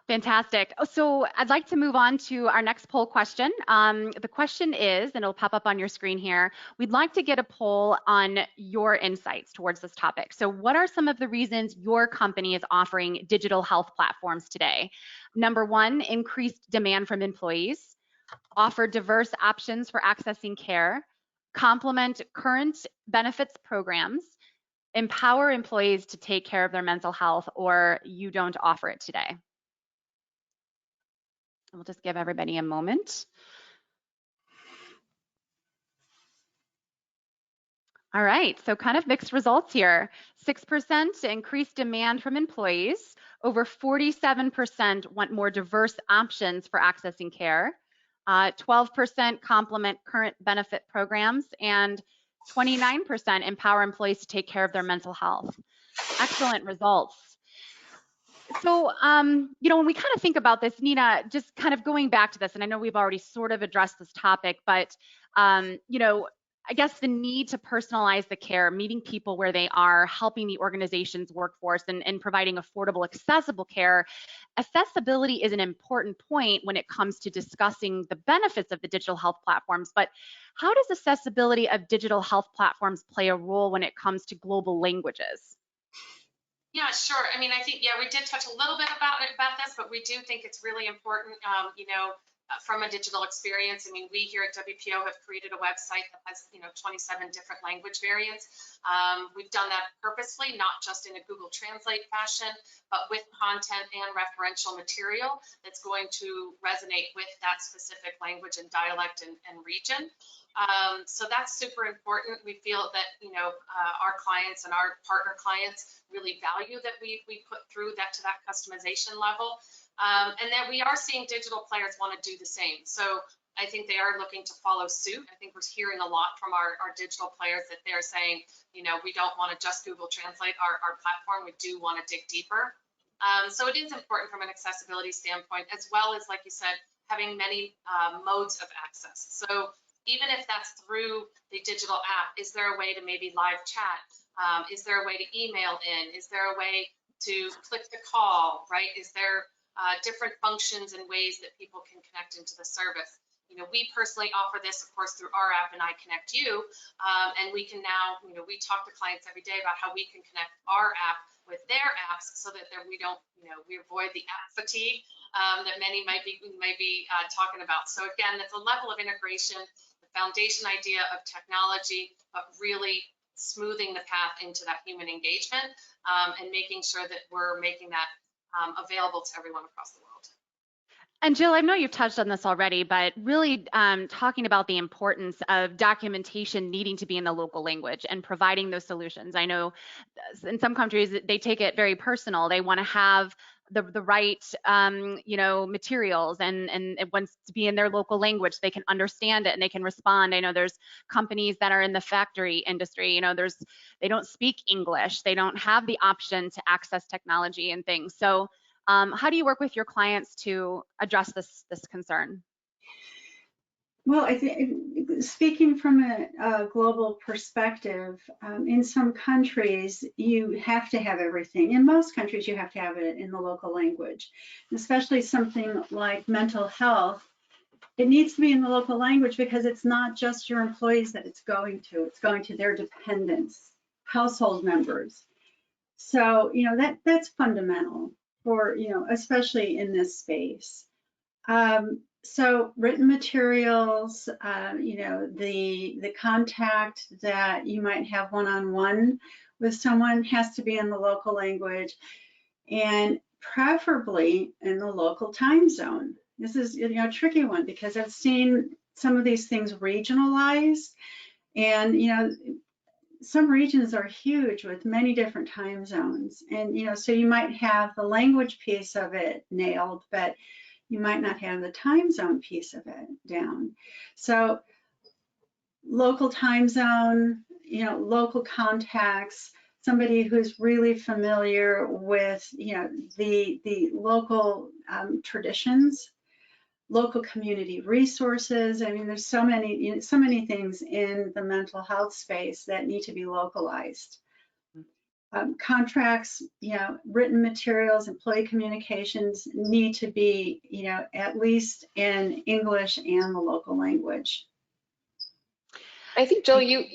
Fantastic. So I'd like to move on to our next poll question. The question is, and it'll pop up on your screen here, we'd like to get a poll on your insights towards this topic. So what are some of the reasons your company is offering digital health platforms today? Number 1, increased demand from employees, offer diverse options for accessing care, complement current benefits programs, empower employees to take care of their mental health, or you don't offer it today. We'll just give everybody a moment. All right, so kind of mixed results here. 6% increased demand from employees. Over 47% want more diverse options for accessing care. 12% complement current benefit programs, and 29% empower employees to take care of their mental health. Excellent results. So, when we kind of think about this, Nina, just kind of going back to this, and I know we've already sort of addressed this topic, but, I guess the need to personalize the care, meeting people where they are, helping the organization's workforce, and providing affordable, accessible care. Accessibility is an important point when it comes to discussing the benefits of the digital health platforms, but how does accessibility of digital health platforms play a role when it comes to global languages? Yeah, sure. I mean, I think, yeah, we did touch a little bit about this, but we do think it's really important, from a digital experience. I mean, we here at WPO have created a website that has, 27 different language variants. We've done that purposefully, not just in a Google Translate fashion, but with content and referential material that's going to resonate with that specific language and dialect and region. So that's super important. We feel that, our clients and our partner clients really value that we put through that to that customization level. And then we are seeing digital players want to do the same. So I think they are looking to follow suit. I think we're hearing a lot from our digital players that they're saying, we don't want to just Google Translate our platform. We do want to dig deeper. So it is important from an accessibility standpoint, as well as, like you said, having many modes of access. So even if that's through the digital app, is there a way to maybe live chat? Is there a way to email in? Is there a way to click the call, right? Is there different functions and ways that people can connect into the service? We personally offer this, of course, through our app and I Connect You, and we can now, we talk to clients every day about how we can connect our app with their apps so that we don't, we avoid the app fatigue that many might be talking about. So again, it's a level of integration, the foundation idea of technology, but really smoothing the path into that human engagement, and making sure that we're making that available to everyone across the world. And Jill, I know you've touched on this already, but really talking about the importance of documentation needing to be in the local language and providing those solutions. I know in some countries they take it very personal. They want to have the right materials and it wants to be in their local language so they can understand it and they can respond. I know there's companies that are in the factory industry, they don't speak English, they don't have the option to access technology and things. So how do you work with your clients to address this concern? Well, I think speaking from a global perspective, in some countries you have to have everything. In most countries, you have to have it in the local language, especially something like mental health. It needs to be in the local language because it's not just your employees that it's going to their dependents, household members. So, that's fundamental for, especially in this space. So written materials, the contact that you might have one-on-one with someone has to be in the local language and preferably in the local time zone. This is a tricky one because I've seen some of these things regionalized, and some regions are huge with many different time zones, and so you might have the language piece of it nailed, but you might not have the time zone piece of it down. So local time zone, local contacts, somebody who's really familiar with the local traditions, local community resources. I mean, there's so many things in the mental health space that need to be localized. Contracts, written materials, employee communications need to be, at least in English and the local language. I think, Jill, you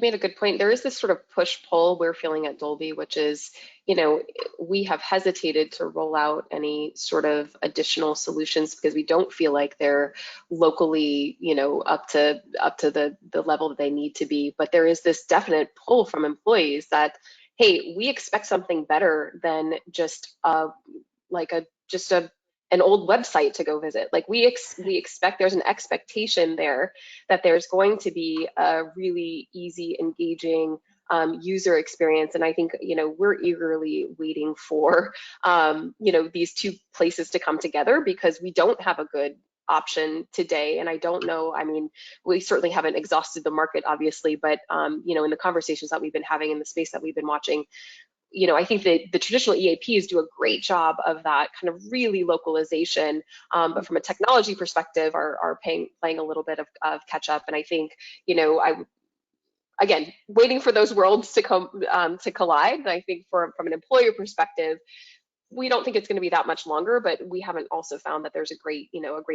made a good point. There is this sort of push-pull we're feeling at Dolby, which is, we have hesitated to roll out any sort of additional solutions because we don't feel like they're locally, up to the level that they need to be. But there is this definite pull from employees that, hey, we expect something better than just an old website to go visit. Like we expect, there's an expectation there that there's going to be a really easy, engaging user experience. And I think, we're eagerly waiting for, these two places to come together because we don't have a good option today. And I don't know, I mean, we certainly haven't exhausted the market, obviously, but in the conversations that we've been having in the space that we've been watching, I think that the traditional EAPs do a great job of that kind of really localization, but from a technology perspective are playing a little bit of catch up. And I think, again, waiting for those worlds to come to collide. And I think from an employer perspective, we don't think it's going to be that much longer, but we haven't also found that there's a great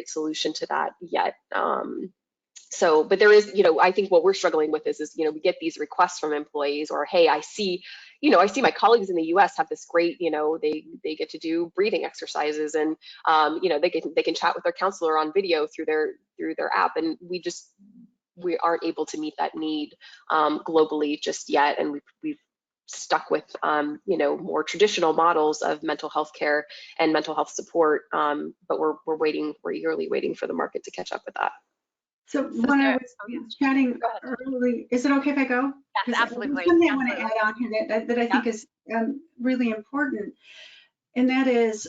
solution to that yet. But there is, I think what we're struggling with is we get these requests from employees, or, hey, I see my colleagues in the US have this great, they get to do breathing exercises, and they can chat with their counselor on video through their app, and we aren't able to meet that need globally just yet, and we've stuck with more traditional models of mental health care and mental health support, but we're eagerly waiting for the market to catch up with that. So when I was chatting early, is it okay if I go? Yes, absolutely. There's something I want to add on here that I think is really important, and that is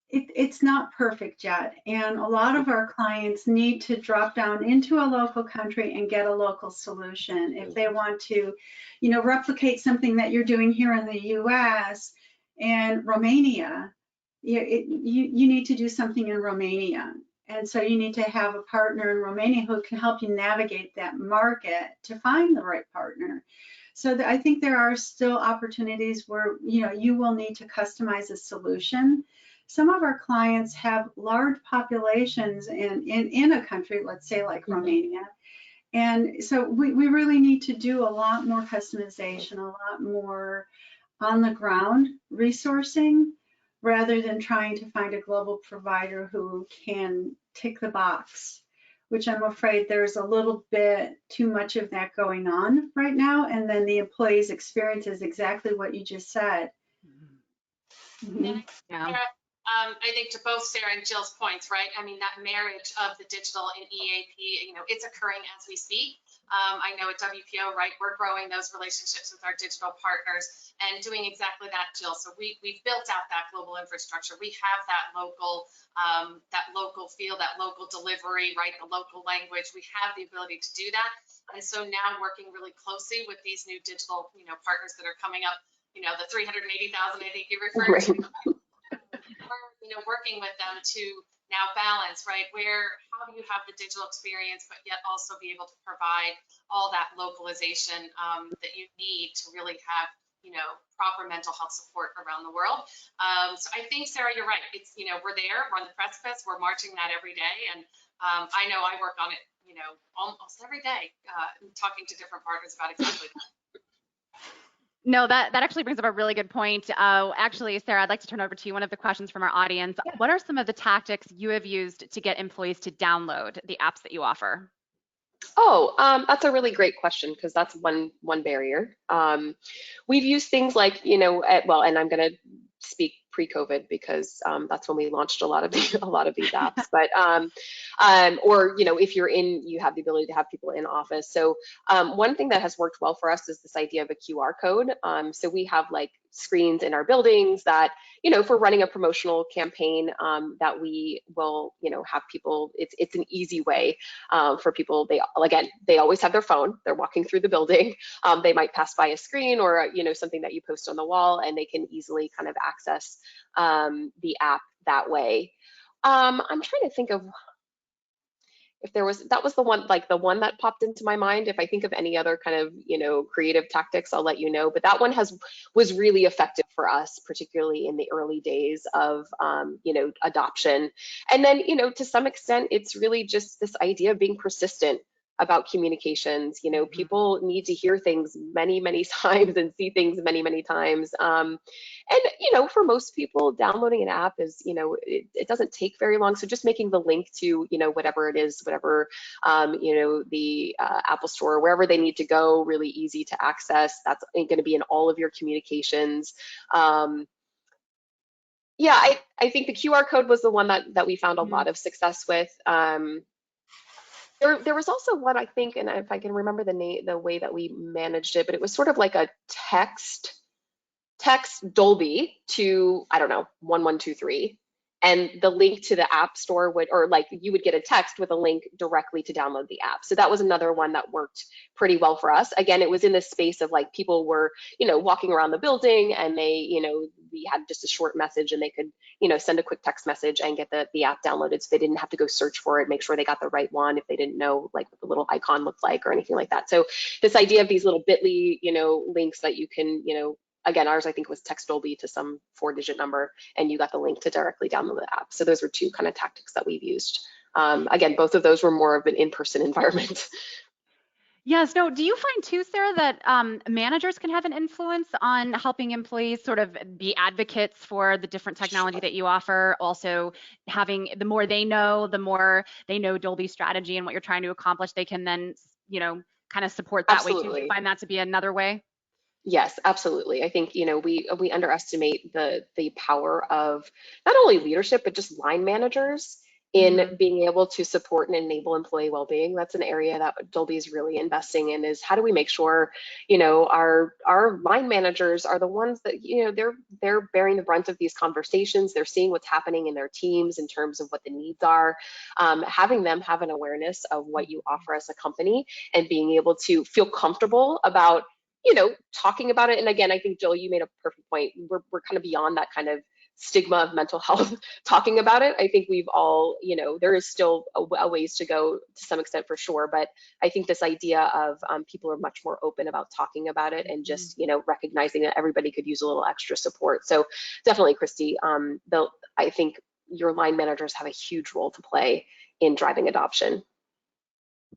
it's not perfect yet. And a lot of our clients need to drop down into a local country and get a local solution. If they want to, replicate something that you're doing here in the US and Romania, you need to do something in Romania. And so you need to have a partner in Romania who can help you navigate that market to find the right partner. So I think there are still opportunities where, you will need to customize a solution. Some of our clients have large populations in a country, let's say like Romania. And so we really need to do a lot more customization, a lot more on the ground resourcing, rather than trying to find a global provider who can tick the box, which I'm afraid there's a little bit too much of that going on right now. And then the employee's experience is exactly what you just said. Mm-hmm. Yeah. I think to both Sarah and Jill's points, right? I mean, that marriage of the digital and EAP, it's occurring as we speak. I know at WPO, right, we're growing those relationships with our digital partners and doing exactly that, Jill. So we've built out that global infrastructure. We have that local feel, that local delivery, right, the local language. We have the ability to do that. And so now working really closely with these new digital, partners that are coming up, the 380,000 I think you referred to. We're, working with them to now balance, right, how do you have the digital experience, but yet also be able to provide all that localization that you need to really have, proper mental health support around the world. So I think, Sarah, you're right. It's, we're there, we're on the precipice, we're marching that every day. And I know I work on it, almost every day, talking to different partners about exactly that. No, that actually brings up a really good point. Actually, Sarah, I'd like to turn over to you one of the questions from our audience. Yeah. What are some of the tactics you have used to get employees to download the apps that you offer? Oh, that's a really great question, because that's one barrier. We've used things like, and I'm going to speak pre-COVID, because that's when we launched a lot of these apps. But or if you have the ability to have people in office. So one thing that has worked well for us is this idea of a QR code. So we have like screens in our buildings that, if we're running a promotional campaign, that we will, have people. It's an easy way for people. They always have their phone. They're walking through the building. They might pass by a screen or something that you post on the wall, and they can easily kind of access the app that way. I'm trying to think of if that was the one that popped into my mind. If I think of any other kind of creative tactics, I'll let you know. But that one was really effective for us, particularly in the early days of adoption. And then to some extent, it's really just this idea of being persistent about communications. People need to hear things many, many times and see things many, many times. And for most people, downloading an app is, it doesn't take very long. So just making the link to, whatever it is, the Apple Store, wherever they need to go, really easy to access. That's going to be in all of your communications. Yeah, I think the QR code was the one that we found a lot of success with. There was also one, I think, and if I can remember the way that we managed it, but it was sort of like a text Dolby to, I don't know, 1123. and the link to the app store would, or like you would get a text with a link directly to download the app. So that was another one that worked pretty well for us. Again, it was in this space of like people were, walking around the building, and they, we had just a short message, and they could, send a quick text message and get the app downloaded, so they didn't have to go search for it, make sure they got the right one if they didn't know like what the little icon looked like or anything like that. So this idea of these little bit.ly, links that you can, again, ours I think was text Dolby to some 4-digit number, and you got the link to directly download the app. So those were two kind of tactics that we've used. Again, both of those were more of an in-person environment. Yes, no, do you find too, Sarah, that managers can have an influence on helping employees sort of be advocates for the different technology that you offer? Also, having the more they know Dolby strategy and what you're trying to accomplish, they can then, kind of support that way too. Do you Absolutely. find that to be another way? Yes, absolutely. I think, we underestimate the power of not only leadership, but just line managers in Hmm. being able to support and enable employee well-being. That's an area that Dolby is really investing in, is how do we make sure, our line managers are the ones that, they're bearing the brunt of these conversations. They're seeing what's happening in their teams in terms of what the needs are. Having them have an awareness of what you offer as a company, and being able to feel comfortable about talking about it. And again, I think, Jill, you made a perfect point. We're kind of beyond that kind of stigma of mental health talking about it. I think we've all, there is still a ways to go to some extent for sure. But I think this idea of people are much more open about talking about it, and just, recognizing that everybody could use a little extra support. So definitely, Christy, I think your line managers have a huge role to play in driving adoption.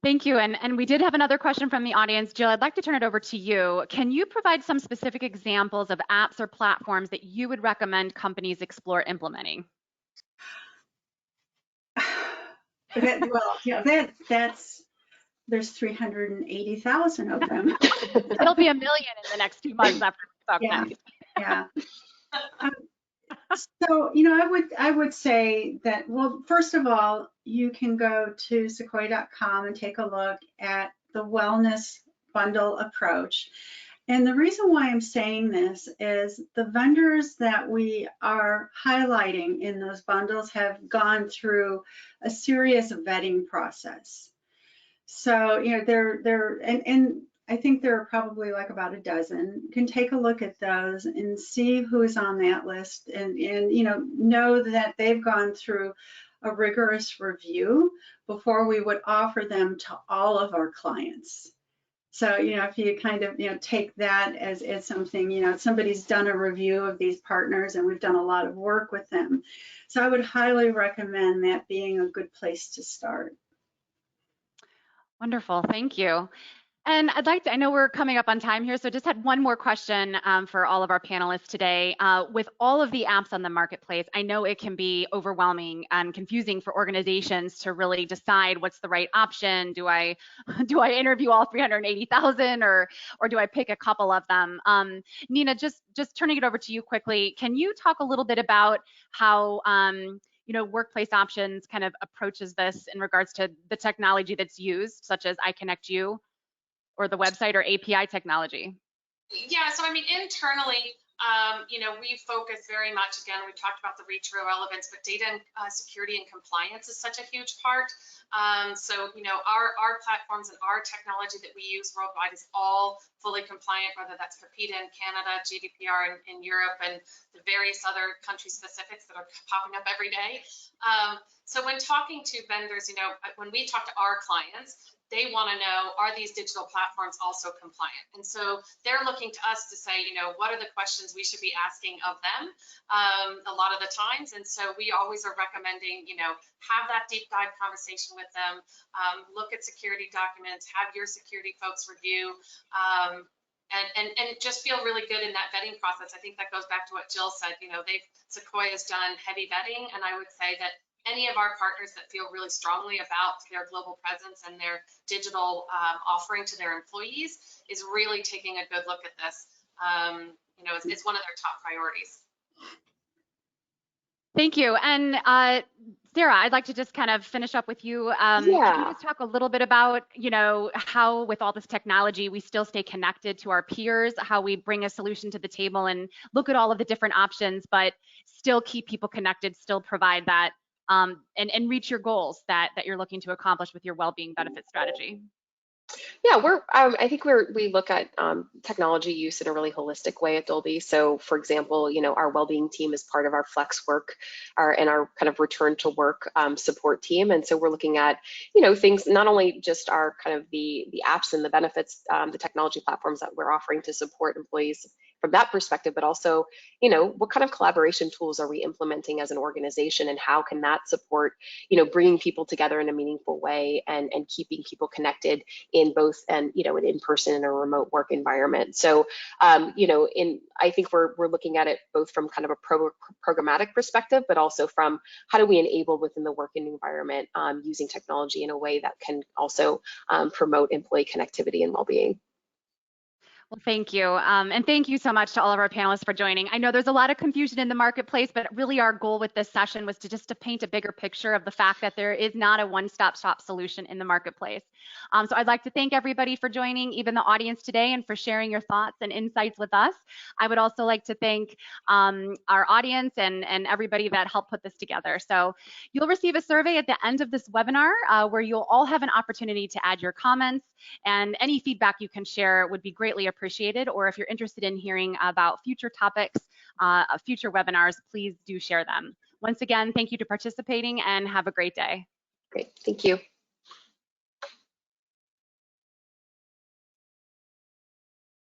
Thank you. And we did have another question from the audience. Jill, I'd like to turn it over to you. Can you provide some specific examples of apps or platforms that you would recommend companies explore implementing? That's there's 380,000 of them. It'll be 1 million in the next 2 months after we talk Yeah, next. yeah. Um, So, I would say that, well, first of all, you can go to sequoia.com and take a look at the wellness bundle approach. And the reason why I'm saying this is the vendors that we are highlighting in those bundles have gone through a serious vetting process. So, and I think there are probably like about a dozen. You can take a look at those and see who's on that list, and know that they've gone through a rigorous review before we would offer them to all of our clients. So, if you kind of, take that as something, somebody's done a review of these partners, and we've done a lot of work with them. So I would highly recommend that being a good place to start. Wonderful, thank you. And I know we're coming up on time here, so just had one more question for all of our panelists today. With all of the apps on the marketplace, I know it can be overwhelming and confusing for organizations to really decide what's the right option. Do I interview all 380,000, or do I pick a couple of them? Nina, just turning it over to you quickly, can you talk a little bit about how Workplace Options kind of approaches this in regards to the technology that's used, such as I Connect You, or the website or API technology? Yeah, so I mean, internally, we focus very much, again, we talked about the reach relevance, but data and security and compliance is such a huge part. Our platforms and our technology that we use worldwide is all fully compliant, whether that's COPITA in Canada, GDPR in Europe, and the various other country specifics that are popping up every day. So when talking to vendors, when we talk to our clients, they want to know, are these digital platforms also compliant? And so they're looking to us to say, what are the questions we should be asking of them a lot of the times. And so we always are recommending, have that deep dive conversation with them, look at security documents, have your security folks review, and just feel really good in that vetting process. I think that goes back to what Jill said. Sequoia's done heavy vetting, and I would say that any of our partners that feel really strongly about their global presence and their digital offering to their employees is really taking a good look at this. It's one of their top priorities. Thank you. And Sarah, I'd like to just kind of finish up with you. Could you Yeah. just talk a little bit about, how with all this technology, we still stay connected to our peers, how we bring a solution to the table and look at all of the different options, but still keep people connected, still provide that, and reach your goals that you're looking to accomplish with your well-being benefit strategy. Yeah, I think we look at technology use in a really holistic way at Dolby. So, for example, our well-being team is part of our flex work, our kind of return to work support team. And so we're looking at, things not only just our kind of the apps and the benefits, the technology platforms that we're offering to support employees from that perspective, but also, what kind of collaboration tools are we implementing as an organization, and how can that support, bringing people together in a meaningful way and keeping people connected in both an in-person and a remote work environment. So I think we're looking at it both from kind of a programmatic perspective, but also from how do we enable within the working environment using technology in a way that can also promote employee connectivity and well-being. Well, thank you. And thank you so much to all of our panelists for joining. I know there's a lot of confusion in the marketplace, but really our goal with this session was to paint a bigger picture of the fact that there is not a one-stop shop solution in the marketplace. So I'd like to thank everybody for joining, even the audience today, and for sharing your thoughts and insights with us. I would also like to thank our audience and everybody that helped put this together. So you'll receive a survey at the end of this webinar where you'll all have an opportunity to add your comments, and any feedback you can share would be greatly appreciated. Or if you're interested in hearing about future topics, future webinars, please do share them. Once again, thank you to participating and have a great day. Great, thank you.